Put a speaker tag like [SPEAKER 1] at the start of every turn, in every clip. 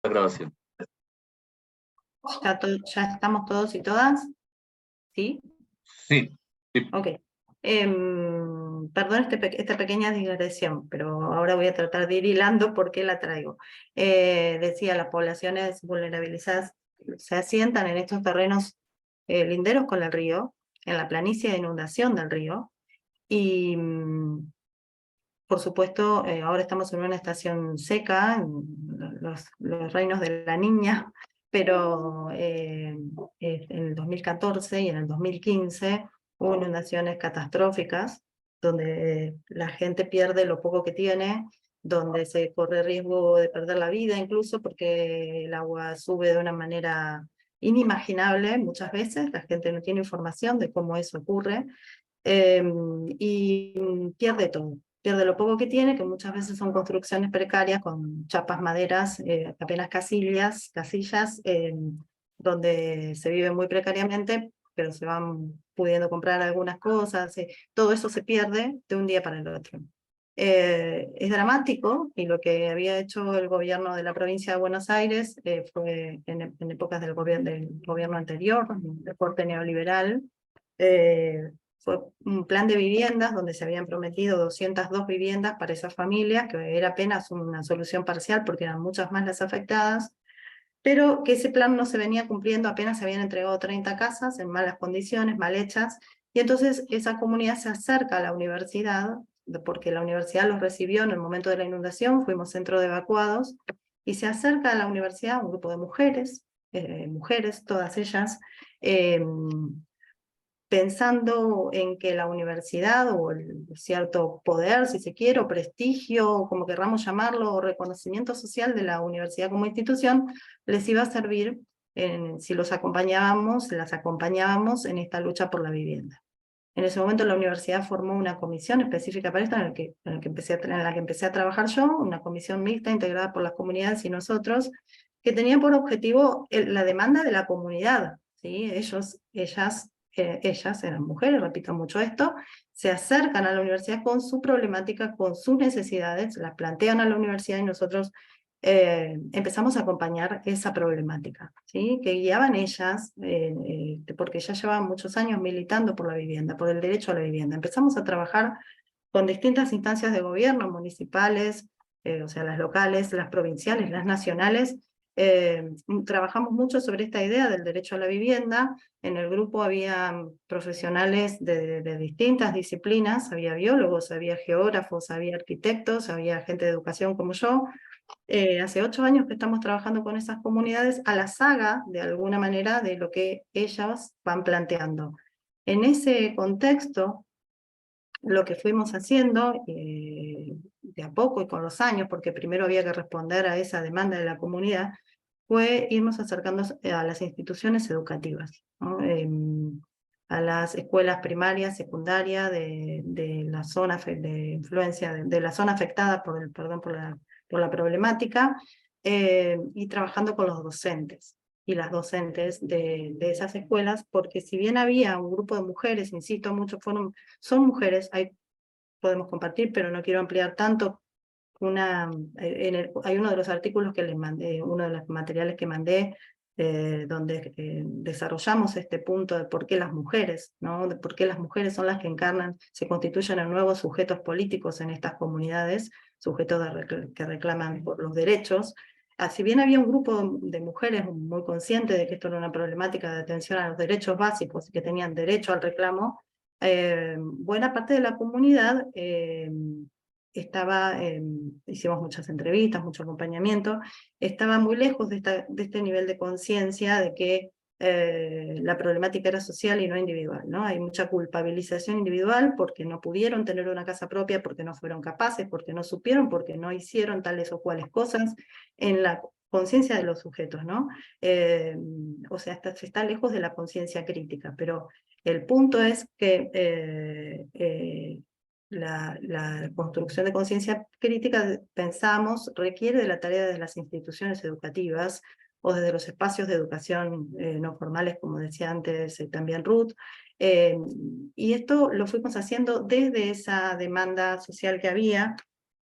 [SPEAKER 1] La grabación.
[SPEAKER 2] ¿Ya estamos todos y todas? ¿Sí?
[SPEAKER 1] Sí, sí.
[SPEAKER 2] Ok. Perdón esta pequeña digresión, pero ahora voy a tratar de ir hilando por qué la traigo. Decía, las poblaciones vulnerabilizadas se asientan en estos terrenos linderos con el río, en la planicie de inundación del río, y por supuesto, ahora estamos en una estación seca, en los reinos de la niña, pero en el 2014 y en el 2015 hubo inundaciones catastróficas, donde la gente pierde lo poco que tiene, donde se corre riesgo de perder la vida incluso porque el agua sube de una manera inimaginable muchas veces, la gente no tiene información de cómo eso ocurre, y pierde todo. Pierde lo poco que tiene, que muchas veces son construcciones precarias con chapas, maderas, apenas casillas, donde se vive muy precariamente, pero se van pudiendo comprar algunas cosas, todo eso se pierde de un día para el otro. Es dramático, y lo que había hecho el gobierno de la provincia de Buenos Aires fue en épocas del gobierno anterior, del corte neoliberal, fue un plan de viviendas donde se habían prometido 202 viviendas para esas familias, que era apenas una solución parcial porque eran muchas más las afectadas, pero que ese plan no se venía cumpliendo, apenas se habían entregado 30 casas en malas condiciones, mal hechas, y entonces esa comunidad se acerca a la universidad, porque la universidad los recibió en el momento de la inundación, fuimos centro de evacuados, y se acerca a la universidad un grupo de mujeres, todas ellas, pensando en que la universidad o el cierto poder, si se quiere, o prestigio, como querramos llamarlo, o reconocimiento social de la universidad como institución, les iba a servir si las acompañábamos en esta lucha por la vivienda. En ese momento la universidad formó una comisión específica para esto, en la que empecé a trabajar yo, una comisión mixta integrada por las comunidades y nosotros, que tenía por objetivo la demanda de la comunidad, ¿sí? Ellas eran mujeres, repito mucho esto, se acercan a la universidad con su problemática, con sus necesidades, las plantean a la universidad y nosotros empezamos a acompañar esa problemática, ¿sí? Que guiaban ellas, porque ya llevaban muchos años militando por la vivienda, por el derecho a la vivienda. Empezamos a trabajar con distintas instancias de gobierno, municipales, o sea, las locales, las provinciales, las nacionales. Trabajamos mucho sobre esta idea del derecho a la vivienda. En el grupo había profesionales de distintas disciplinas, había biólogos, había geógrafos, había arquitectos, había gente de educación como yo. Hace 8 años que estamos trabajando con esas comunidades a la saga, de alguna manera, de lo que ellas van planteando. En ese contexto, lo que fuimos haciendo, de a poco y con los años, porque primero había que responder a esa demanda de la comunidad, fue irnos acercando a las instituciones educativas, ¿no? A las escuelas primarias, secundarias, de la zona de influencia, de la zona afectada por la problemática, y trabajando con los docentes y las docentes de esas escuelas, porque si bien había un grupo de mujeres, insisto, muchos son mujeres, podemos compartir, pero no quiero ampliar tanto. Hay uno de los artículos que les mandé, uno de los materiales que mandé, donde desarrollamos este punto de por qué las mujeres, ¿no? De por qué las mujeres son las que encarnan, se constituyen en nuevos sujetos políticos en estas comunidades, sujetos que reclaman por los derechos. Si bien había un grupo de mujeres muy consciente de que esto era una problemática de atención a los derechos básicos y que tenían derecho al reclamo, buena parte de la comunidad hicimos muchas entrevistas, mucho acompañamiento, estaba muy lejos de este nivel de conciencia de que la problemática era social y no individual, ¿no? Hay mucha culpabilización individual porque no pudieron tener una casa propia, porque no fueron capaces, porque no supieron, porque no hicieron tales o cuales cosas en la conciencia de los sujetos, ¿no? O sea, se está lejos de la conciencia crítica, pero el punto es que la construcción de conciencia crítica, pensamos, requiere de la tarea de las instituciones educativas o desde los espacios de educación no formales, como decía antes también Ruth, y esto lo fuimos haciendo desde esa demanda social que había,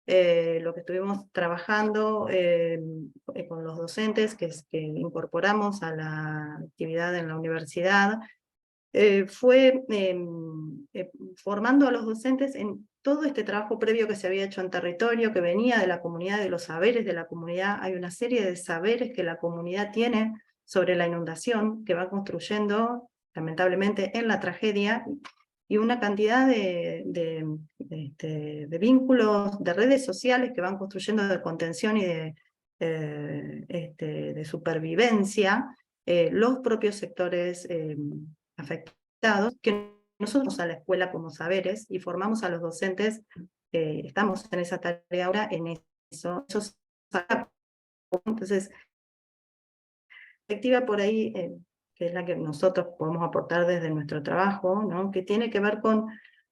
[SPEAKER 2] lo que estuvimos trabajando con los docentes que incorporamos a la actividad en la universidad, fue formando a los docentes en todo este trabajo previo que se había hecho en territorio, que venía de la comunidad, de los saberes de la comunidad. Hay una serie de saberes que la comunidad tiene sobre la inundación, que va construyendo, lamentablemente, en la tragedia, y una cantidad de vínculos, de redes sociales que van construyendo de contención y de supervivencia, los propios sectores afectados, que nosotros a la escuela como saberes y formamos a los docentes, estamos en esa tarea ahora, en eso. Entonces, perspectiva por ahí, que es la que nosotros podemos aportar desde nuestro trabajo, ¿no? Que tiene que ver con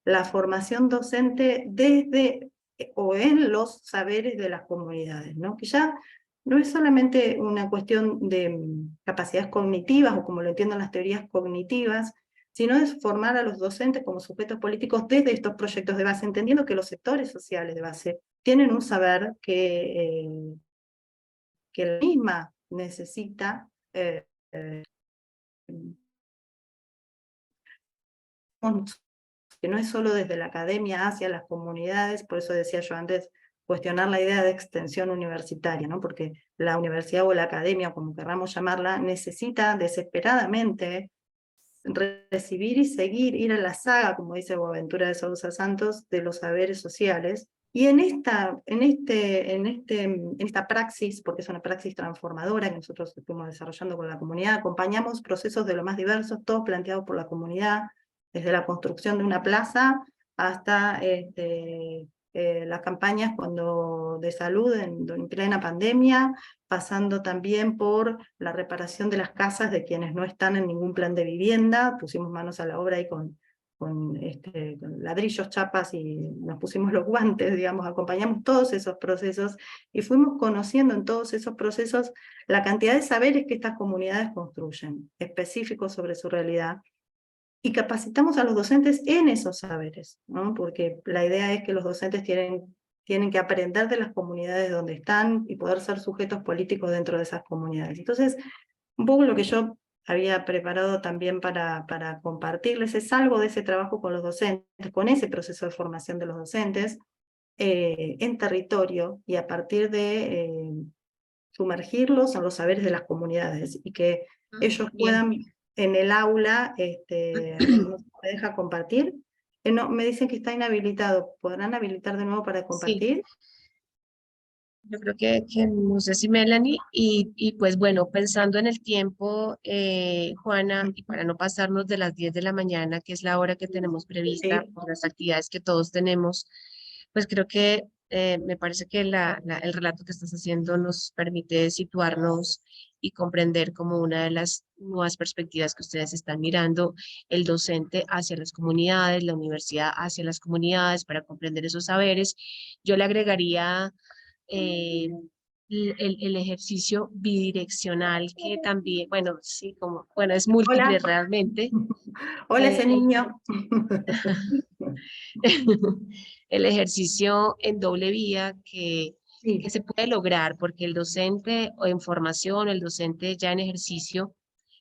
[SPEAKER 2] la formación docente desde o en los saberes de las comunidades, ¿no? Que ya no es solamente una cuestión de capacidades cognitivas, o como lo entienden las teorías cognitivas, sino es formar a los docentes como sujetos políticos desde estos proyectos de base, entendiendo que los sectores sociales de base tienen un saber que la misma necesita que no es solo desde la academia hacia las comunidades. Por eso decía yo antes, cuestionar la idea de extensión universitaria, ¿no? Porque la universidad o la academia, o como querramos llamarla, necesita desesperadamente recibir y seguir, ir a la saga, como dice Boaventura de Sousa Santos, de los saberes sociales. Y en esta praxis, porque es una praxis transformadora que nosotros estamos desarrollando con la comunidad, acompañamos procesos de lo más diversos, todos planteados por la comunidad, desde la construcción de una plaza hasta las campañas de salud en plena pandemia, pasando también por la reparación de las casas de quienes no están en ningún plan de vivienda. Pusimos manos a la obra ahí con ladrillos, chapas, y nos pusimos los guantes, digamos, acompañamos todos esos procesos, y fuimos conociendo en todos esos procesos la cantidad de saberes que estas comunidades construyen, específicos sobre su realidad, y capacitamos a los docentes en esos saberes, ¿no? Porque la idea es que los docentes tienen que aprender de las comunidades donde están y poder ser sujetos políticos dentro de esas comunidades. Entonces, un poco lo que yo había preparado también para compartirles es algo de ese trabajo con los docentes, con ese proceso de formación de los docentes en territorio, y a partir de sumergirlos en los saberes de las comunidades, y que ellos
[SPEAKER 3] Bien.
[SPEAKER 2] puedan en el aula, no se me deja compartir. No, me dicen que está inhabilitado. ¿Podrán habilitar de nuevo para
[SPEAKER 3] Sí,
[SPEAKER 2] compartir?
[SPEAKER 3] yo creo que no sé si Melanie, y pues bueno, pensando en el tiempo, Juana, y para no pasarnos de las 10 de la mañana, que es la hora que tenemos prevista
[SPEAKER 2] Sí.
[SPEAKER 3] por las actividades que todos tenemos, pues creo que me parece que el relato que estás haciendo nos permite situarnos y comprender como una de las nuevas perspectivas que ustedes están mirando, el docente hacia las comunidades, la universidad hacia las comunidades para comprender esos saberes. Yo le agregaría eh, el ejercicio bidireccional que también, bueno, sí, como, bueno, es múltiple
[SPEAKER 2] Hola.
[SPEAKER 3] realmente.
[SPEAKER 2] Hola, ese
[SPEAKER 3] El,
[SPEAKER 2] niño.
[SPEAKER 3] el ejercicio en doble vía que
[SPEAKER 2] Sí.
[SPEAKER 3] se puede lograr, porque el docente o en formación, el docente ya en ejercicio,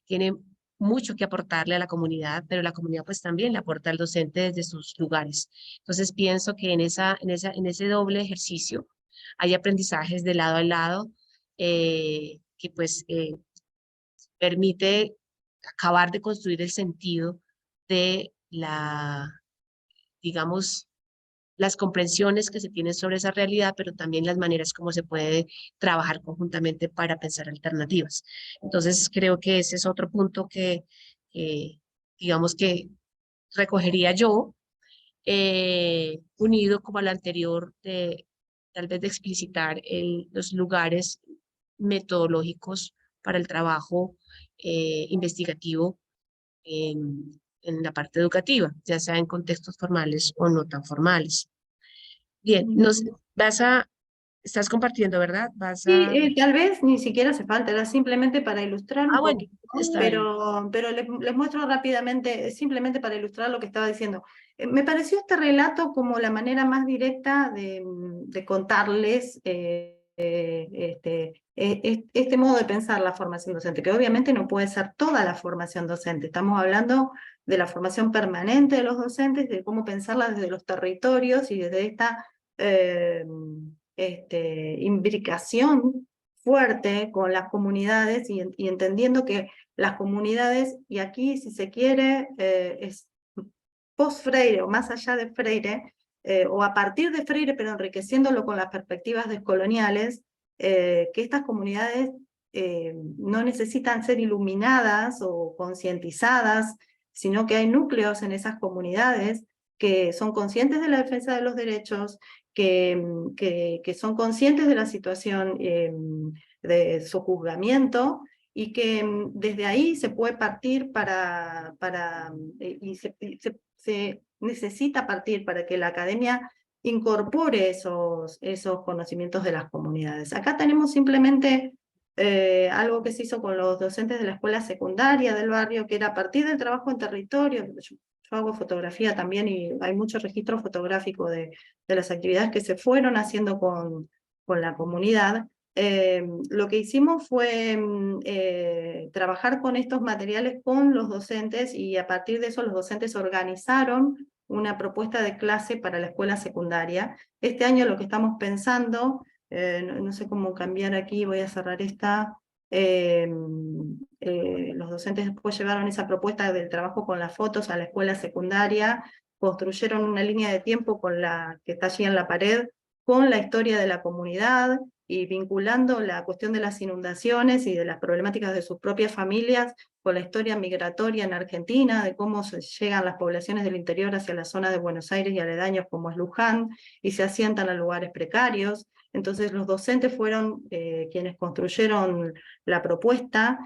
[SPEAKER 3] tiene mucho que aportarle a la comunidad, pero la comunidad pues también le aporta al docente desde sus lugares. Entonces pienso que en ese doble ejercicio hay aprendizajes de lado a lado que pues permite acabar de construir el sentido de digamos, las comprensiones que se tienen sobre esa realidad, pero también las maneras como se puede trabajar conjuntamente para pensar alternativas. Entonces, creo que ese es otro punto que digamos que recogería yo, unido como al anterior, de tal vez de explicitar los lugares metodológicos para el trabajo investigativo en la parte educativa, ya sea en contextos formales o no tan formales. Bien, estás compartiendo, ¿verdad?
[SPEAKER 2] Sí, tal vez ni siquiera hace falta, era simplemente para ilustrar un
[SPEAKER 3] Bueno,
[SPEAKER 2] poquito,
[SPEAKER 3] está bien.
[SPEAKER 2] pero les muestro rápidamente, simplemente para ilustrar lo que estaba diciendo. Me pareció este relato como la manera más directa de contarles este modo de pensar la formación docente, que obviamente no puede ser toda la formación docente. Estamos hablando de la formación permanente de los docentes, de cómo pensarla desde los territorios y desde esta imbricación fuerte con las comunidades y entendiendo que las comunidades, y aquí si se quiere, es post-Freire o más allá de Freire, o a partir de Freire, pero enriqueciéndolo con las perspectivas descoloniales, que estas comunidades no necesitan ser iluminadas o concientizadas, sino que hay núcleos en esas comunidades que son conscientes de la defensa de los derechos, que son conscientes de la situación de sojuzgamiento, y que desde ahí se puede partir y se necesita partir para que la academia incorpore esos conocimientos de las comunidades. Acá tenemos simplemente algo que se hizo con los docentes de la escuela secundaria del barrio, que era a partir del trabajo en territorio. Yo hago fotografía también y hay mucho registro fotográfico de las actividades que se fueron haciendo con la comunidad. Lo que hicimos fue trabajar con estos materiales con los docentes, y a partir de eso los docentes organizaron una propuesta de clase para la escuela secundaria. Este año lo que estamos pensando, no sé cómo cambiar aquí, voy a cerrar esta. Los docentes después llevaron esa propuesta del trabajo con las fotos a la escuela secundaria, construyeron una línea de tiempo que está allí en la pared, con la historia de la comunidad, y vinculando la cuestión de las inundaciones y de las problemáticas de sus propias familias con la historia migratoria en Argentina, de cómo llegan las poblaciones del interior hacia la zona de Buenos Aires y aledaños como es Luján, y se asientan a lugares precarios. Entonces los docentes fueron quienes construyeron la propuesta.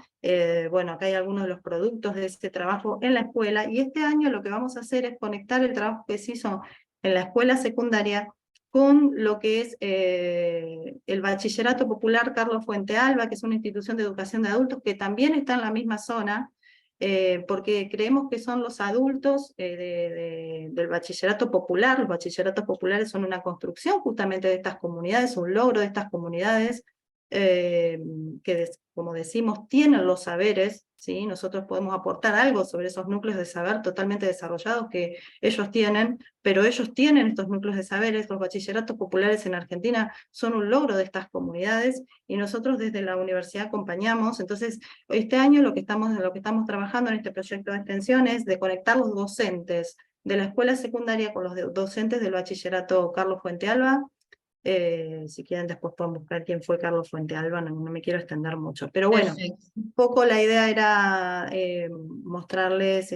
[SPEAKER 2] Bueno, acá hay algunos de los productos de ese trabajo en la escuela, y este año lo que vamos a hacer es conectar el trabajo que se hizo en la escuela secundaria con lo que es el Bachillerato Popular Carlos Fuente Alba, que es una institución de educación de adultos que también está en la misma zona, porque creemos que son los adultos del Bachillerato Popular. Los bachilleratos populares son una construcción justamente de estas comunidades, un logro de estas comunidades, que como decimos, tienen los saberes, ¿sí? Nosotros podemos aportar algo sobre esos núcleos de saber totalmente desarrollados que ellos tienen, pero ellos tienen estos núcleos de saberes. Los bachilleratos populares en Argentina son un logro de estas comunidades, y nosotros desde la universidad acompañamos. Entonces, este año lo que estamos trabajando en este proyecto de extensión es de conectar los docentes de la escuela secundaria con los docentes del bachillerato Carlos Fuente Alba. Si quieren después pueden buscar quién fue Carlos Fuente Alba, no me quiero extender mucho. Pero bueno,
[SPEAKER 3] Perfecto.
[SPEAKER 2] un poco la idea era mostrarles,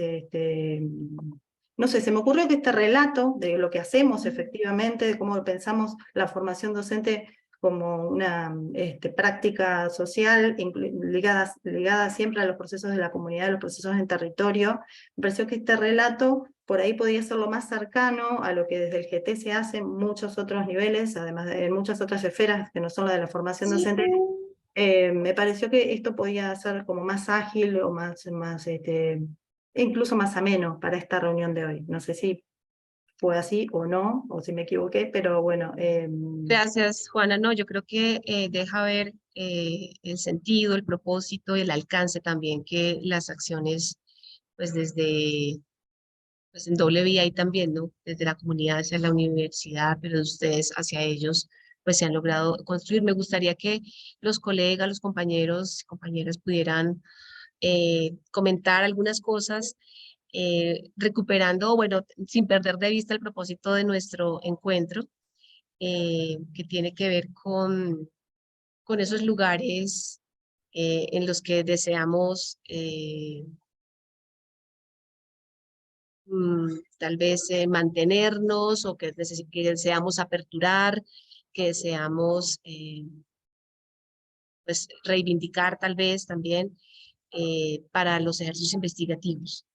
[SPEAKER 2] no sé, se me ocurrió que este relato de lo que hacemos efectivamente, de cómo pensamos la formación docente como una práctica social ligada siempre a los procesos de la comunidad, a los procesos en territorio. Me pareció que este relato por ahí podía ser lo más cercano a lo que desde el GT se hace en muchos otros niveles, además de en muchas otras esferas que no son la de la formación docente. Me pareció que esto podía ser como más ágil o incluso más ameno para esta reunión de hoy. No sé si fue así o no, o si me equivoqué, pero bueno.
[SPEAKER 3] Gracias, Juana. No, yo creo que deja ver el sentido, el propósito y el alcance también que las acciones, pues desde, pues en doble vía y también, ¿no? Desde la comunidad hacia la universidad, pero de ustedes hacia ellos, pues se han logrado construir. Me gustaría que los colegas, los compañeros, compañeras pudieran comentar algunas cosas, recuperando, bueno, sin perder de vista el propósito de nuestro encuentro, que tiene que ver con esos lugares en los que deseamos tal vez mantenernos, o que deseamos aperturar, que deseamos pues, reivindicar tal vez también para los ejercicios investigativos.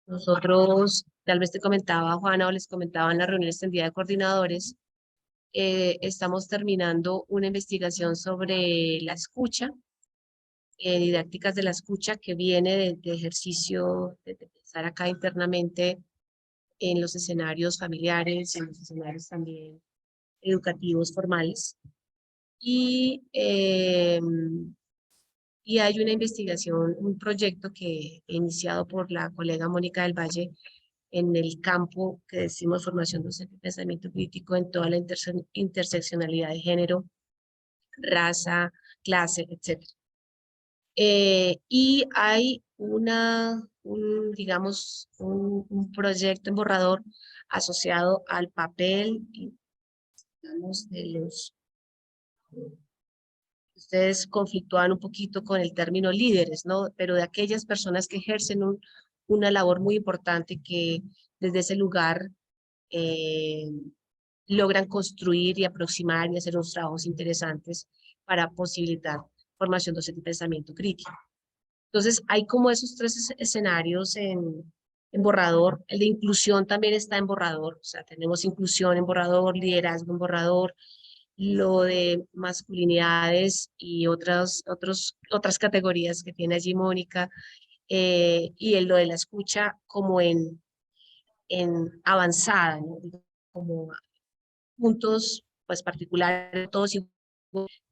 [SPEAKER 3] Nosotros, tal vez te comentaba, Juana, o les comentaba en la reunión extendida de coordinadores, estamos terminando una investigación sobre la escucha, didácticas de la escucha, que viene de ejercicio, de pensar acá internamente en los escenarios familiares, en los escenarios también educativos formales. Y hay una investigación, un proyecto que iniciado por la colega Mónica del Valle en el campo que decimos formación docente y pensamiento crítico en toda la interseccionalidad de género, raza, clase, etc. Y hay digamos, un proyecto en borrador asociado al papel, digamos, de los... Ustedes conflictúan un poquito con el término líderes, ¿no? Pero de aquellas personas que ejercen una labor muy importante que desde ese lugar eh, logran construir y aproximar y hacer unos trabajos interesantes para posibilitar formación docente y pensamiento crítico. Entonces, hay como esos tres escenarios en borrador. El de inclusión también está en borrador, o sea, tenemos inclusión en borrador, liderazgo en borrador, lo de masculinidades y otras categorías que tiene allí Mónica, y lo de la escucha como en avanzada, ¿no? Como puntos pues particulares, todos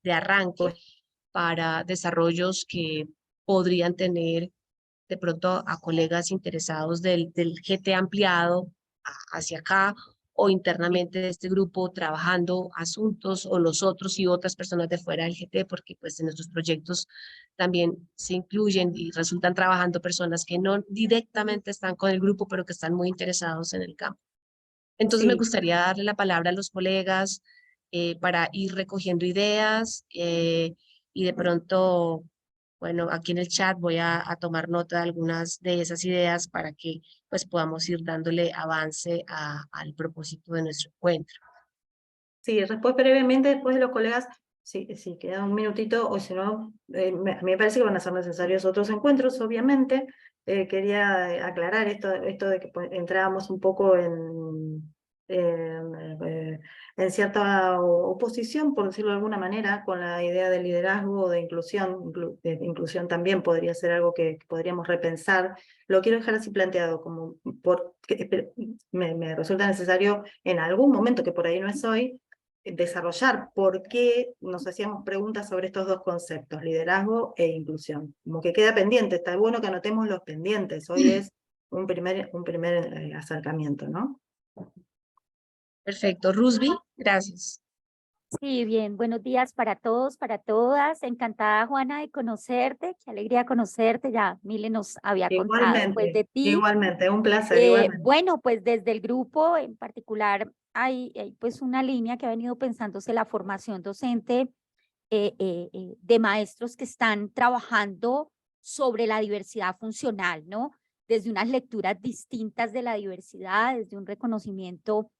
[SPEAKER 3] de arranque para desarrollos que podrían tener de pronto a colegas interesados del GT ampliado hacia acá o internamente de este grupo trabajando asuntos o nosotros y otras personas de fuera del GT, porque pues en nuestros proyectos también se incluyen y resultan trabajando personas que no directamente están con el grupo, pero que están muy interesados en el campo. Entonces me
[SPEAKER 2] Sí,
[SPEAKER 3] gustaría darle la palabra a los colegas para ir recogiendo ideas y de pronto, bueno, aquí en el chat voy a tomar nota de algunas de esas ideas para que pues podamos ir dándole avance al propósito de nuestro encuentro.
[SPEAKER 2] sí, después brevemente, después de los colegas, si queda un minutito, o si no, a mí me parece que van a ser necesarios otros encuentros, obviamente. Quería aclarar esto de que entrábamos un poco en cierta oposición, por decirlo de alguna manera, con la idea de liderazgo o de inclusión. De inclusión también podría ser algo que podríamos repensar. Lo quiero dejar así planteado, como me resulta necesario en algún momento, que por ahí no es hoy, desarrollar por qué nos hacíamos preguntas sobre estos dos conceptos, liderazgo e inclusión. Como que queda pendiente, está bueno que anotemos los pendientes. Hoy es un primer acercamiento, ¿no?
[SPEAKER 3] Perfecto. Rusby, gracias.
[SPEAKER 4] Sí, bien, buenos días para todos, para todas. Encantada, Juana, de conocerte. Qué alegría conocerte. Ya Mile nos había contado pues de ti.
[SPEAKER 2] Igualmente, un placer, igualmente.
[SPEAKER 4] Bueno, pues desde el grupo en particular hay pues una línea que ha venido pensándose la formación docente de maestros que están trabajando sobre la diversidad funcional, ¿no? Desde unas lecturas distintas de la diversidad, desde un reconocimiento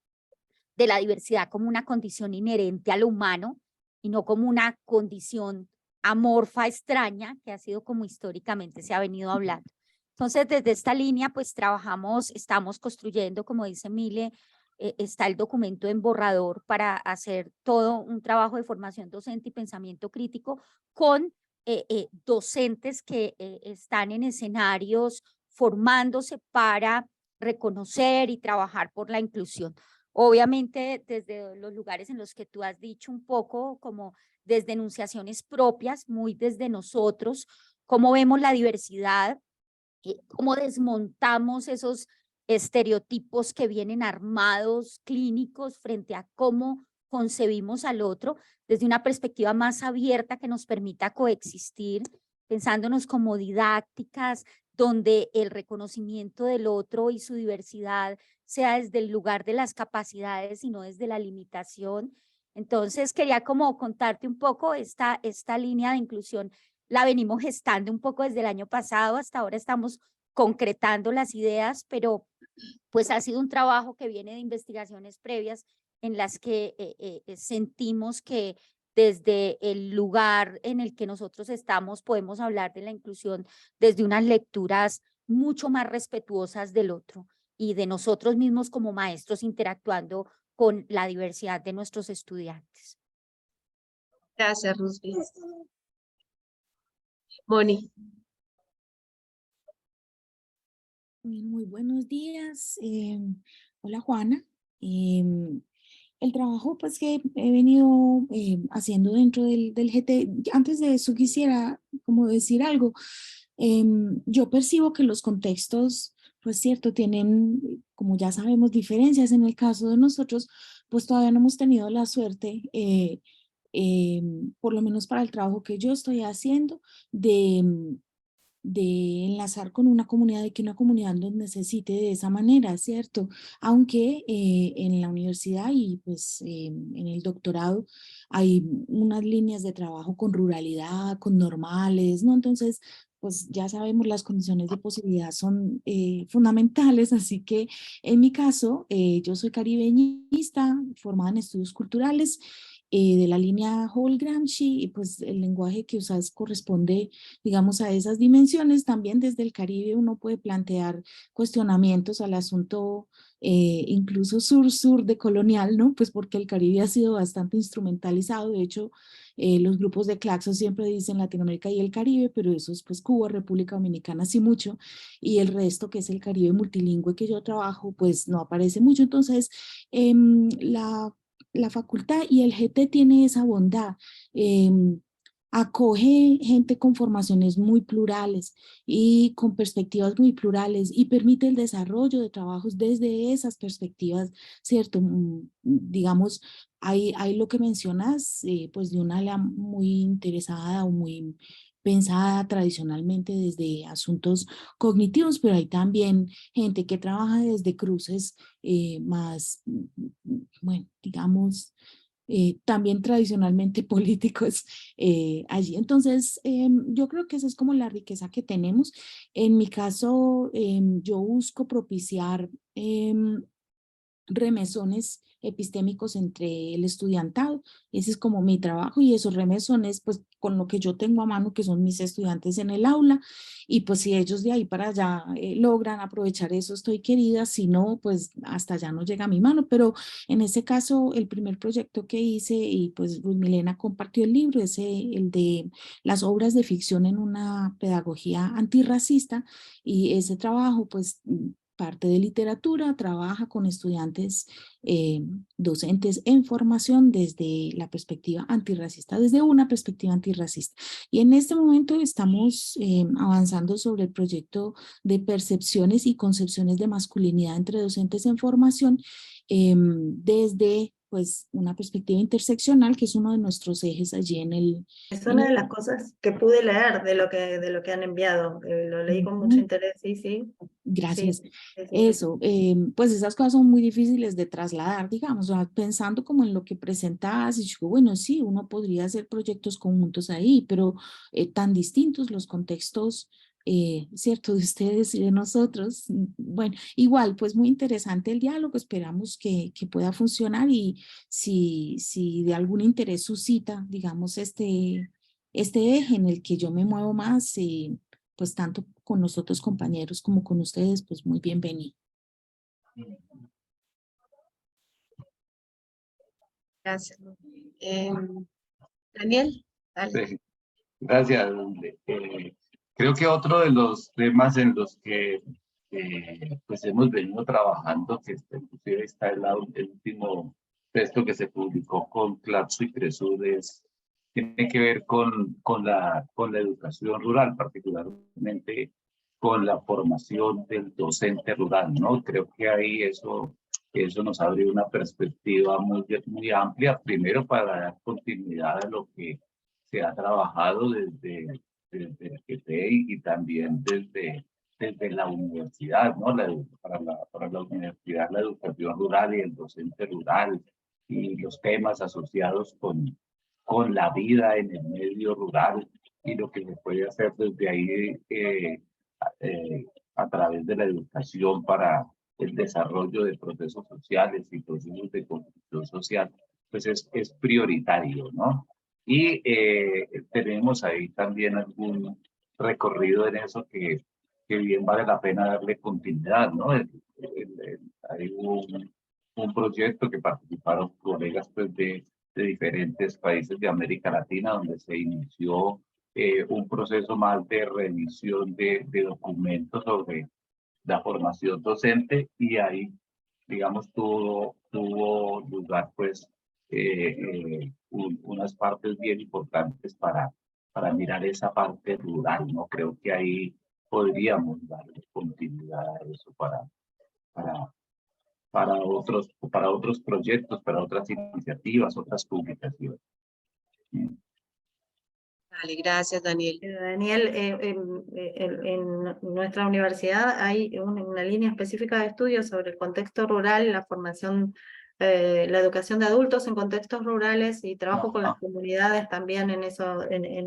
[SPEAKER 4] de la diversidad como una condición inherente a lo humano y no como una condición amorfa, extraña, que ha sido como históricamente se ha venido hablando. Entonces, desde esta línea, pues trabajamos, estamos construyendo, como dice Mile, está el documento en borrador para hacer todo un trabajo de formación docente y pensamiento crítico con docentes que están en escenarios formándose para reconocer y trabajar por la inclusión. Obviamente, desde los lugares en los que tú has dicho un poco, como desde enunciaciones propias, muy desde nosotros, cómo vemos la diversidad, cómo desmontamos esos estereotipos que vienen armados, clínicos, frente a cómo concebimos al otro, desde una perspectiva más abierta que nos permita coexistir, pensándonos como didácticas, donde el reconocimiento del otro y su diversidad sea desde el lugar de las capacidades y no desde la limitación. Entonces, quería como contarte un poco esta línea de inclusión. La venimos gestando un poco desde el año pasado, hasta ahora estamos concretando las ideas, pero pues ha sido un trabajo que viene de investigaciones previas en las que sentimos que desde el lugar en el que nosotros estamos podemos hablar de la inclusión desde unas lecturas mucho más respetuosas del otro y de nosotros mismos como maestros interactuando con la diversidad de nuestros estudiantes.
[SPEAKER 3] Gracias, Rusby. Moni.
[SPEAKER 5] Bien, muy buenos días. Hola Juana. El trabajo pues que he venido haciendo dentro del GT, antes de eso quisiera como decir algo. Yo percibo que los contextos, pues cierto, tienen, como ya sabemos, diferencias. En el caso de nosotros, pues todavía no hemos tenido la suerte, por lo menos para el trabajo que yo estoy haciendo, de enlazar con una comunidad y que una comunidad nos necesite de esa manera, ¿cierto? Aunque en la universidad y pues en el doctorado hay unas líneas de trabajo con ruralidad, con normales, ¿no? Entonces, pues ya sabemos las condiciones de posibilidad son fundamentales, así que en mi caso, yo soy caribeñista, formada en estudios culturales, de la línea Hall Gramsci, y pues el lenguaje que usas corresponde, digamos, a esas dimensiones. También desde el Caribe uno puede plantear cuestionamientos al asunto, incluso sur-sur de colonial, ¿no? Pues porque el Caribe ha sido bastante instrumentalizado. De hecho, los grupos de Claxo siempre dicen Latinoamérica y el Caribe, pero eso es pues Cuba, República Dominicana, sí mucho, y el resto, que es el Caribe multilingüe que yo trabajo, pues no aparece mucho. Entonces, la facultad y el GT tiene esa bondad. Acoge gente con formaciones muy plurales y con perspectivas muy plurales y permite el desarrollo de trabajos desde esas perspectivas, ¿cierto? Digamos, hay lo que mencionas, pues de una ala muy interesada o muy pensada tradicionalmente desde asuntos cognitivos, pero hay también gente que trabaja desde cruces más, bueno, digamos, también tradicionalmente políticos allí. Entonces, yo creo que esa es como la riqueza que tenemos. En mi caso, yo busco propiciar remesones epistémicos entre el estudiantado. Ese es como mi trabajo, y esos remesones, pues con lo que yo tengo a mano, que son mis estudiantes en el aula, y pues si ellos de ahí para allá logran aprovechar eso, estoy querida. Si no, pues hasta allá no llega a mi mano. Pero en ese caso, el primer proyecto que hice, y pues Luz Milena compartió el libro, es el de las obras de ficción en una pedagogía antirracista, y ese trabajo pues parte de literatura, trabaja con estudiantes docentes en formación desde la perspectiva antirracista, desde una perspectiva antirracista. Y en este momento estamos avanzando sobre el proyecto de percepciones y concepciones de masculinidad entre docentes en formación, desde pues una perspectiva interseccional, que es uno de nuestros ejes allí en el...
[SPEAKER 2] Es
[SPEAKER 5] En
[SPEAKER 2] una de
[SPEAKER 5] el
[SPEAKER 2] las cosas que pude leer de lo que han enviado. Lo leí con mucho interés, sí, sí. Sí,
[SPEAKER 5] Gracias.
[SPEAKER 2] sí, sí.
[SPEAKER 5] Eso, pues esas cosas son muy difíciles de trasladar, digamos, o sea, pensando como en lo que presentabas, y digo, bueno, sí, uno podría hacer proyectos conjuntos ahí, pero tan distintos los contextos, ¿cierto? De ustedes y de nosotros. Bueno, igual, pues muy interesante el diálogo, esperamos que pueda funcionar, y si de algún interés suscita, digamos, este eje en el que yo me muevo más, pues tanto con los otros compañeros como con ustedes, pues muy bienvenido.
[SPEAKER 3] Gracias. Daniel, dale.
[SPEAKER 1] Sí, gracias. Creo que otro de los temas en los que pues hemos venido trabajando, que inclusive está el último texto que se publicó con Claxo y Cresud, tiene que ver con la educación rural, particularmente con la formación del docente rural, ¿no? Creo que ahí eso nos abre una perspectiva muy amplia, primero para dar continuidad a lo que se ha trabajado desde el GT y también desde la universidad, ¿no? Para la universidad, la educación rural y el docente rural y los temas asociados con la vida en el medio rural y lo que se puede hacer desde ahí a través de la educación para el desarrollo de procesos sociales y procesos de construcción social, pues es prioritario, ¿no? Y tenemos ahí también algún recorrido en eso que bien vale la pena darle continuidad, ¿no? Hay un proyecto que participaron colegas pues, de diferentes países de América Latina, donde se inició un proceso más de revisión de documentos sobre la formación docente, y ahí, digamos, tuvo lugar, pues, unas partes bien importantes para mirar esa parte rural, ¿no? Creo que ahí podríamos darle continuidad a eso para, para otros proyectos, para otras iniciativas, otras publicaciones.
[SPEAKER 3] Vale, gracias, Daniel.
[SPEAKER 2] Daniel, en nuestra universidad hay una línea específica de estudios sobre el contexto rural, la formación, la educación de adultos en contextos rurales y trabajo con las comunidades también en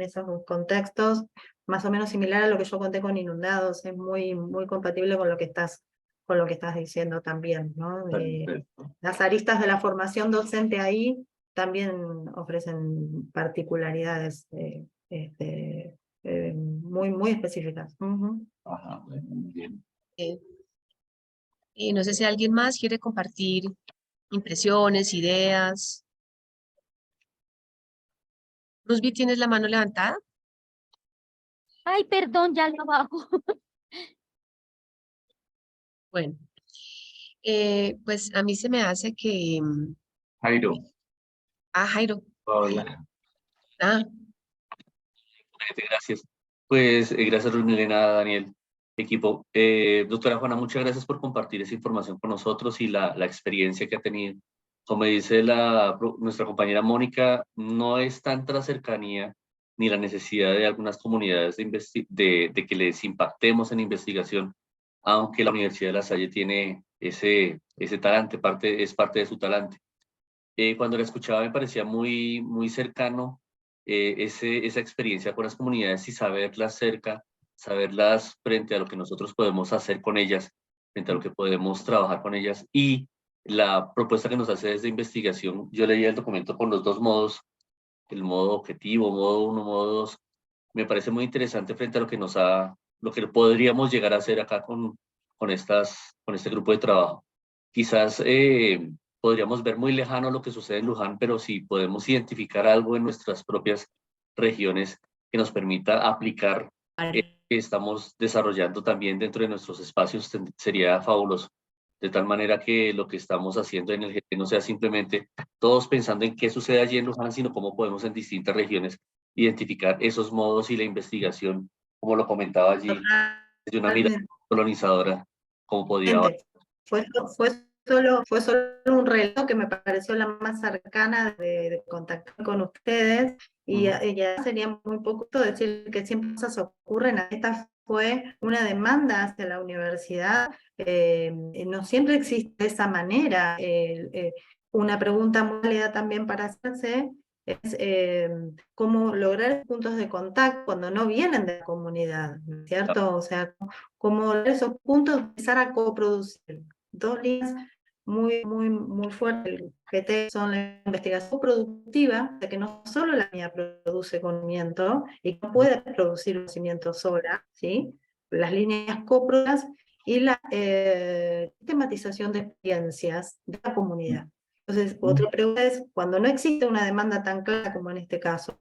[SPEAKER 2] esos contextos, más o menos similar a lo que yo conté con Inundados, es muy compatible con lo que estás diciendo también, ¿no? Las aristas de la formación docente ahí también ofrecen particularidades muy específicas.
[SPEAKER 1] Ajá, muy bien.
[SPEAKER 3] Y no sé si alguien más quiere compartir impresiones, ideas. Rusby, ¿tienes la mano levantada?
[SPEAKER 4] Ay, perdón, ya lo bajo.
[SPEAKER 3] Bueno, pues a mí se me hace que...
[SPEAKER 1] Jairo.
[SPEAKER 3] Jairo.
[SPEAKER 1] Hola.
[SPEAKER 6] Gracias. Pues gracias, Luz Milena, Daniel, equipo. Doctora Juana, muchas gracias por compartir esa información con nosotros y la experiencia que ha tenido. Como dice nuestra compañera Mónica, no es tanta la cercanía ni la necesidad de algunas comunidades de que les impactemos en investigación, aunque la Universidad de La Salle tiene ese talante, es parte de su talante. Cuando la escuchaba me parecía muy cercano esa experiencia con las comunidades y saberlas cerca, saberlas frente a lo que nosotros podemos hacer con ellas, frente a lo que podemos trabajar con ellas. Y la propuesta que nos hace desde investigación, yo leía el documento con los dos modos, el modo objetivo, modo 1, modo 2, me parece muy interesante frente a lo que podríamos llegar a hacer acá con este grupo de trabajo. Quizás podríamos ver muy lejano lo que sucede en Luján, pero si podemos identificar algo en nuestras propias regiones que nos permita aplicar que estamos desarrollando también dentro de nuestros espacios, sería fabuloso. De tal manera que lo que estamos haciendo en el GT no sea simplemente todos pensando en qué sucede allí en Luján, sino cómo podemos en distintas regiones identificar esos modos y la investigación, como lo comentaba allí, desde una mirada colonizadora, como podía...
[SPEAKER 2] Fue solo un relato que me pareció la más cercana de contactar con ustedes, y ya sería muy poco decir que siempre cosas ocurren. Esta fue una demanda hacia la universidad, no siempre existe de esa manera. Una pregunta muy válida también para hacerse es cómo lograr puntos de contacto cuando no vienen de la comunidad, ¿cierto? O sea, cómo lograr esos puntos, empezar a coproducir. Dos líneas muy fuertes que son la investigación productiva, de que no solo la mía produce conocimiento y no puede producir conocimiento sola, ¿sí? Las líneas coproductivas y la sistematización de experiencias de la comunidad. Entonces, otra pregunta es, cuando no existe una demanda tan clara como en este caso,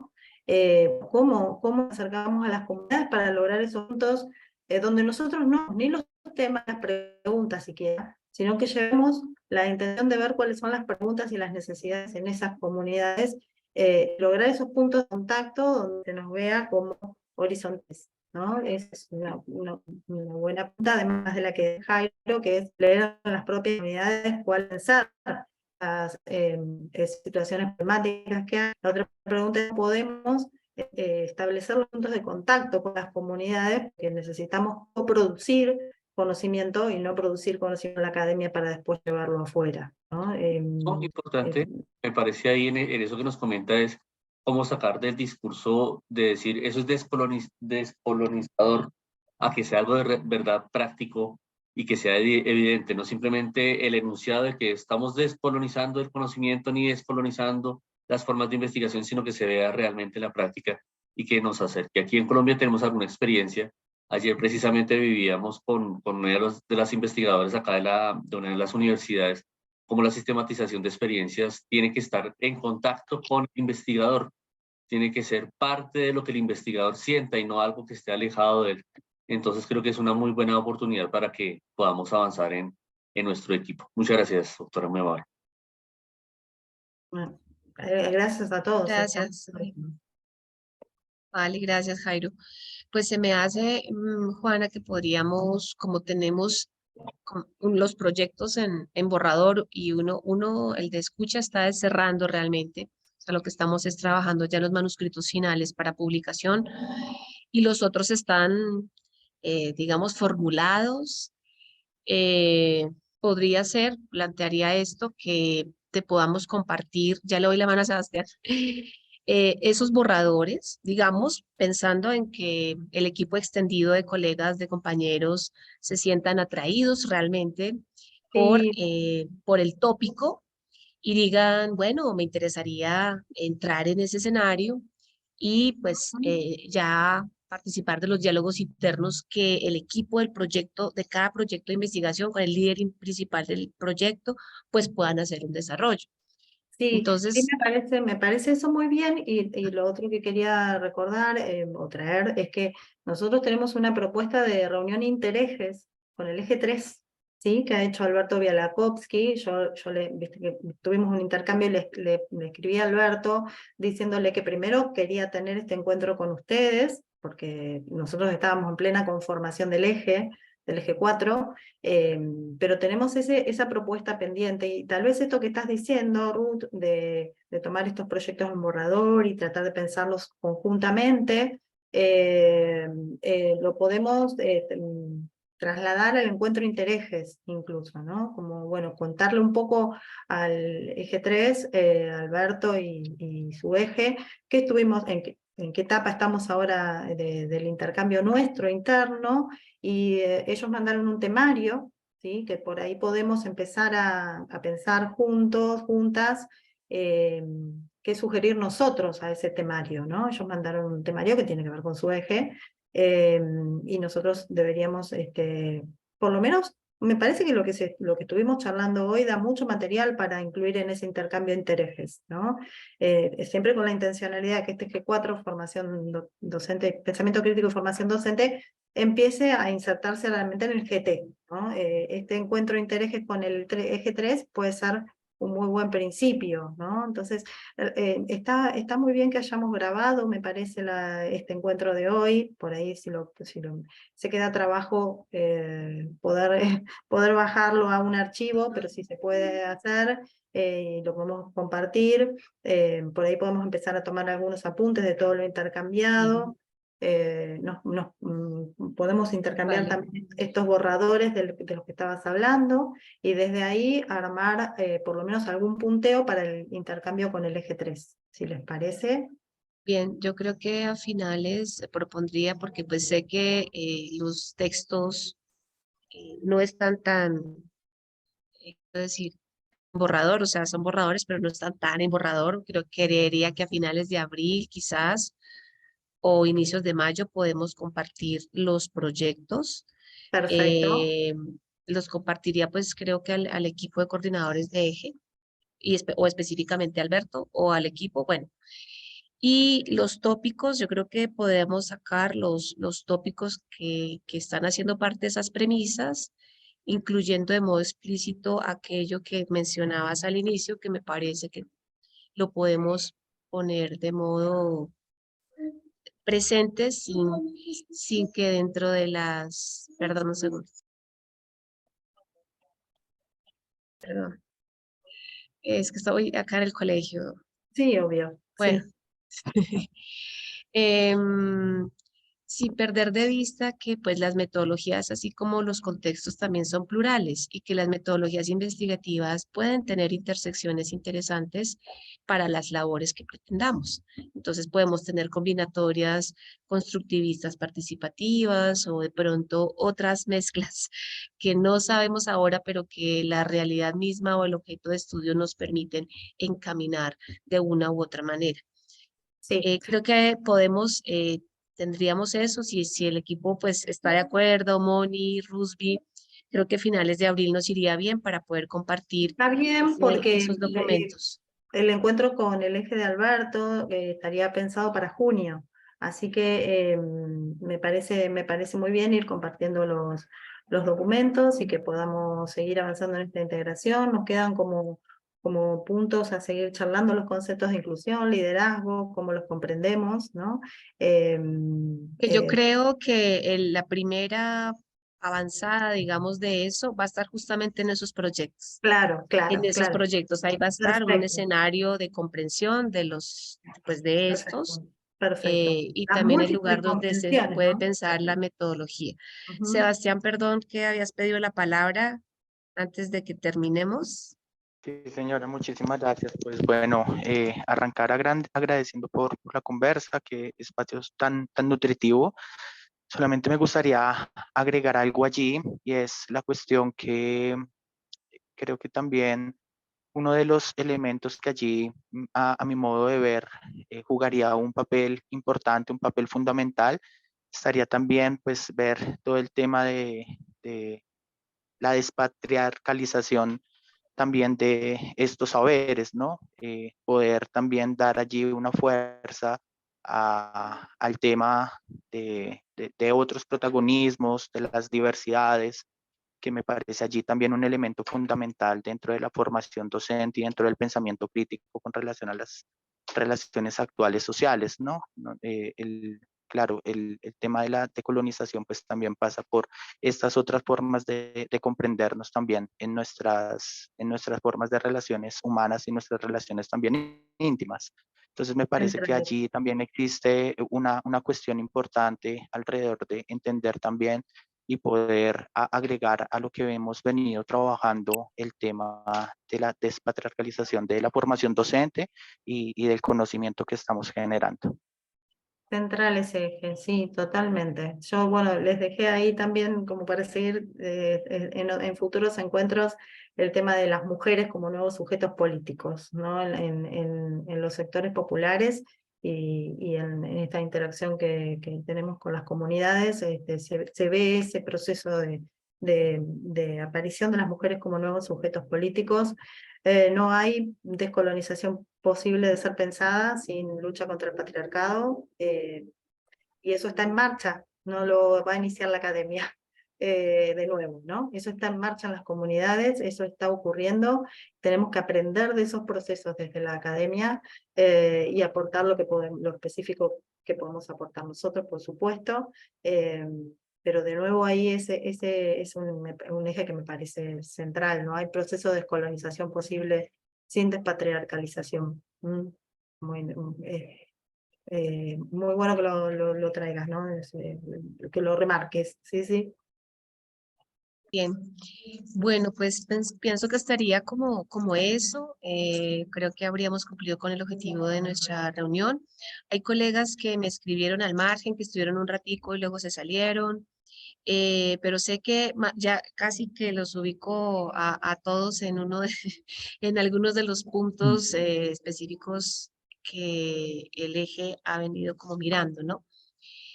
[SPEAKER 2] ¿cómo acercamos a las comunidades para lograr esos puntos donde nosotros no, ni los temas, las preguntas siquiera, sino que llevemos la intención de ver cuáles son las preguntas y las necesidades en esas comunidades, lograr esos puntos de contacto donde se nos vea como horizontes, ¿no? Es una buena punta, además de la que Jairo, que es leer en las propias comunidades cuál pensar las situaciones problemáticas que hay. La otra pregunta es, ¿podemos establecer los puntos de contacto con las comunidades? Que necesitamos coproducir conocimiento y no producir conocimiento en la academia para después llevarlo afuera, ¿no?
[SPEAKER 6] Muy importante, me parece ahí en eso que nos comenta, es cómo sacar del discurso de decir eso es descolonizador a que sea algo de verdad práctico y que sea evidente, no simplemente el enunciado de que estamos descolonizando el conocimiento ni descolonizando las formas de investigación, sino que se vea realmente la práctica y que nos acerque. Aquí en Colombia tenemos alguna experiencia. Ayer precisamente vivíamos con una de las investigadoras acá de una de las universidades, como la sistematización de experiencias tiene que estar en contacto con el investigador, tiene que ser parte de lo que el investigador sienta y no algo que esté alejado de él. Entonces creo que es una muy buena oportunidad para que podamos avanzar en nuestro equipo. Muchas gracias, doctora Mevar.
[SPEAKER 2] Bueno, gracias a todos.
[SPEAKER 3] Gracias. Vale, gracias, Jairo. Pues se me hace, Juana, que podríamos, como tenemos los proyectos en borrador y uno, el de escucha está cerrando realmente. O sea, lo que estamos es trabajando ya los manuscritos finales para publicación y los otros están, digamos, formulados. Podría ser, plantearía esto, que te podamos compartir, ya le doy la mano a Sebastián, esos borradores, digamos, pensando en que el equipo extendido de colegas, de compañeros, se sientan atraídos realmente
[SPEAKER 2] Sí,
[SPEAKER 3] por el tópico y digan, bueno, me interesaría entrar en ese escenario y pues ya participar de los diálogos internos que el equipo del proyecto, de cada proyecto de investigación, con el líder principal del proyecto, pues puedan hacer un desarrollo.
[SPEAKER 2] sí, sí,
[SPEAKER 3] Entonces,
[SPEAKER 2] me parece eso muy bien y lo otro que quería recordar o traer es que nosotros tenemos una propuesta de reunión interejes con el eje 3, ¿sí? Que ha hecho Alberto Bialakowski. Viste que tuvimos un intercambio y le escribí a Alberto diciéndole que primero quería tener este encuentro con ustedes, porque nosotros estábamos en plena conformación del eje 4, pero tenemos esa propuesta pendiente y tal vez esto que estás diciendo, Ruth, de tomar estos proyectos en borrador y tratar de pensarlos conjuntamente, lo podemos trasladar al encuentro interejes incluso, ¿no? Como, bueno, contarle un poco al eje 3, Alberto y su eje, qué estuvimos, en qué etapa estamos ahora del intercambio nuestro interno, y ellos mandaron un temario, ¿sí? Que por ahí podemos empezar a pensar juntos, juntas, qué sugerir nosotros a ese temario, ¿no? Ellos mandaron un temario que tiene que ver con su eje, y nosotros deberíamos, por lo menos, me parece que lo que estuvimos charlando hoy da mucho material para incluir en ese intercambio de intereses, ¿no? Siempre con la intencionalidad de que este G4, formación docente, pensamiento crítico y formación docente, empiece a insertarse realmente en el GT, ¿no? Este encuentro de intereses con el eje 3 puede ser un muy buen principio, ¿no? Entonces, está muy bien que hayamos grabado, me parece, este encuentro de hoy. Por ahí se queda trabajo poder bajarlo a un archivo, pero si se puede hacer, lo podemos compartir. Por ahí podemos empezar a tomar algunos apuntes de todo lo intercambiado. Podemos intercambiar
[SPEAKER 3] vale.
[SPEAKER 2] también estos borradores de los que estabas hablando, y desde ahí armar por lo menos algún punteo para el intercambio con el eje 3, si les parece.
[SPEAKER 3] Bien, yo creo que a finales propondría, porque pues sé que los textos no están tan, quiero decir, borrador, o sea, son borradores, pero no están tan en borrador. Creo que creería que a finales de abril quizás o inicios de mayo podemos compartir los proyectos.
[SPEAKER 2] Perfecto.
[SPEAKER 3] Eh, los compartiría pues creo que al equipo de coordinadores de eje y o específicamente a Alberto o al equipo, bueno. Y los tópicos, yo creo que podemos sacar los tópicos que están haciendo parte de esas premisas, incluyendo de modo explícito aquello que mencionabas al inicio, que me parece que lo podemos poner de modo presente sin que dentro de las, perdón un segundo, perdón, es que estoy acá en el colegio.
[SPEAKER 2] Sí, obvio.
[SPEAKER 3] Bueno,
[SPEAKER 2] Sí.
[SPEAKER 3] Em, sin perder de vista que pues las metodologías, así como los contextos, también son plurales y que las metodologías investigativas pueden tener intersecciones interesantes para las labores que pretendamos. Entonces podemos tener combinatorias constructivistas participativas o de pronto otras mezclas que no sabemos ahora, pero que la realidad misma o el objeto de estudio nos permiten encaminar de una u otra manera.
[SPEAKER 2] Sí.
[SPEAKER 3] Creo que podemos, tendríamos eso, si el equipo pues está de acuerdo, Moni, Rusby, creo que finales de abril nos iría bien para poder compartir
[SPEAKER 2] Está bien porque
[SPEAKER 3] esos documentos.
[SPEAKER 2] el encuentro con el eje de Alberto estaría pensado para junio. Así que me parece muy bien ir compartiendo los documentos y que podamos seguir avanzando en esta integración. Nos quedan como puntos a seguir charlando los conceptos de inclusión, liderazgo, cómo los comprendemos, ¿no?
[SPEAKER 3] Que yo creo que la primera avanzada, digamos, de eso va a estar justamente en esos proyectos.
[SPEAKER 2] Claro,
[SPEAKER 3] En esos
[SPEAKER 2] claro.
[SPEAKER 3] proyectos ahí va a estar un
[SPEAKER 2] Perfecto.
[SPEAKER 3] escenario de comprensión de los, pues de estos,
[SPEAKER 2] Perfecto.
[SPEAKER 3] y
[SPEAKER 2] Las
[SPEAKER 3] también el
[SPEAKER 2] múltiples
[SPEAKER 3] lugar donde se
[SPEAKER 2] comprensiones,
[SPEAKER 3] puede
[SPEAKER 2] ¿no?
[SPEAKER 3] pensar la metodología.
[SPEAKER 2] Ujú.
[SPEAKER 3] Sebastián, perdón que habías pedido la palabra antes de que terminemos.
[SPEAKER 7] Sí, señora, muchísimas gracias. Pues bueno, arrancar agradeciendo por la conversa, que espacio es tan nutritivo. Solamente me gustaría agregar algo allí y es la cuestión que creo que también uno de los elementos que allí, a mi modo de ver, jugaría un papel importante, un papel fundamental, estaría también pues ver todo el tema de la despatriarcalización también de estos saberes, ¿no? Poder también dar allí una fuerza al tema de otros protagonismos, de las diversidades, que me parece allí también un elemento fundamental dentro de la formación docente y dentro del pensamiento crítico con relación a las relaciones actuales sociales, ¿no? Claro, el tema de la decolonización pues también pasa por estas otras formas de comprendernos también en nuestras formas de relaciones humanas y nuestras relaciones también íntimas. Entonces me parece que allí también existe una cuestión importante alrededor de entender también y poder agregar a lo que hemos venido trabajando el tema de la despatriarcalización de la formación docente y del conocimiento que estamos generando.
[SPEAKER 2] Central ese eje, sí, totalmente. Yo, bueno, les dejé ahí también como para seguir en futuros encuentros el tema de las mujeres como nuevos sujetos políticos, ¿no? En los sectores populares y en esta interacción que tenemos con las comunidades, se ve ese proceso de aparición de las mujeres como nuevos sujetos políticos. No hay descolonización posible de ser pensada sin lucha contra el patriarcado, y eso está en marcha, no lo va a iniciar la academia de nuevo, ¿no? Eso está en marcha en las comunidades, eso está ocurriendo, tenemos que aprender de esos procesos desde la academia y aportar lo específico que podemos aportar nosotros, por supuesto, pero de nuevo ahí ese es un eje que me parece central, ¿no? Hay proceso de descolonización posible sin despatriarcalización. Muy, muy bueno que lo traigas, ¿no? Que lo remarques, sí, sí.
[SPEAKER 3] Bien, bueno, pues pienso que estaría como eso. Creo que habríamos cumplido con el objetivo de nuestra reunión. Hay colegas que me escribieron al margen, que estuvieron un ratico y luego se salieron, pero sé que ya casi que los ubico a todos en en algunos de los puntos específicos que el eje ha venido como mirando, ¿no?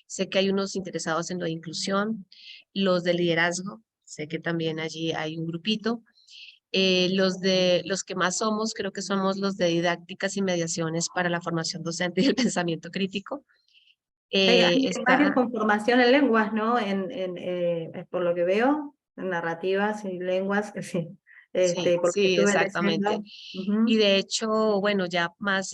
[SPEAKER 3] Sé que hay unos interesados en lo de inclusión, los de liderazgo, sé que también allí hay un grupito. Los que más somos, creo que somos los de didácticas y mediaciones para la formación docente y el pensamiento crítico.
[SPEAKER 2] Hay varios
[SPEAKER 3] Está,
[SPEAKER 2] con formación en lenguas, ¿no? Por lo que veo, en narrativas y lenguas, sí.
[SPEAKER 3] sí,
[SPEAKER 2] Porque
[SPEAKER 3] sí,
[SPEAKER 2] estuve
[SPEAKER 3] exactamente.
[SPEAKER 2] leyendo.
[SPEAKER 3] Y
[SPEAKER 2] Ujú.
[SPEAKER 3] de hecho, bueno, ya más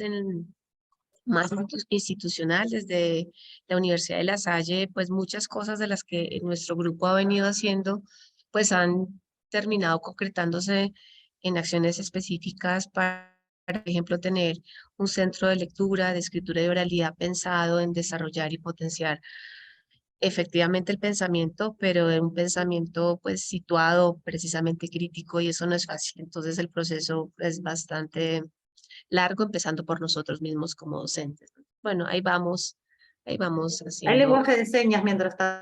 [SPEAKER 3] institucional, desde la Universidad de La Salle, pues muchas cosas de las que nuestro grupo ha venido haciendo, pues han terminado concretándose en acciones específicas para, por ejemplo, tener un centro de lectura, de escritura y oralidad pensado en desarrollar y potenciar efectivamente el pensamiento, pero en un pensamiento pues situado precisamente crítico y eso no es fácil. Entonces el proceso es bastante largo, empezando por nosotros mismos como docentes. Bueno, ahí vamos
[SPEAKER 2] Hay
[SPEAKER 3] haciendo.
[SPEAKER 2] lenguaje de señas mientras tanto.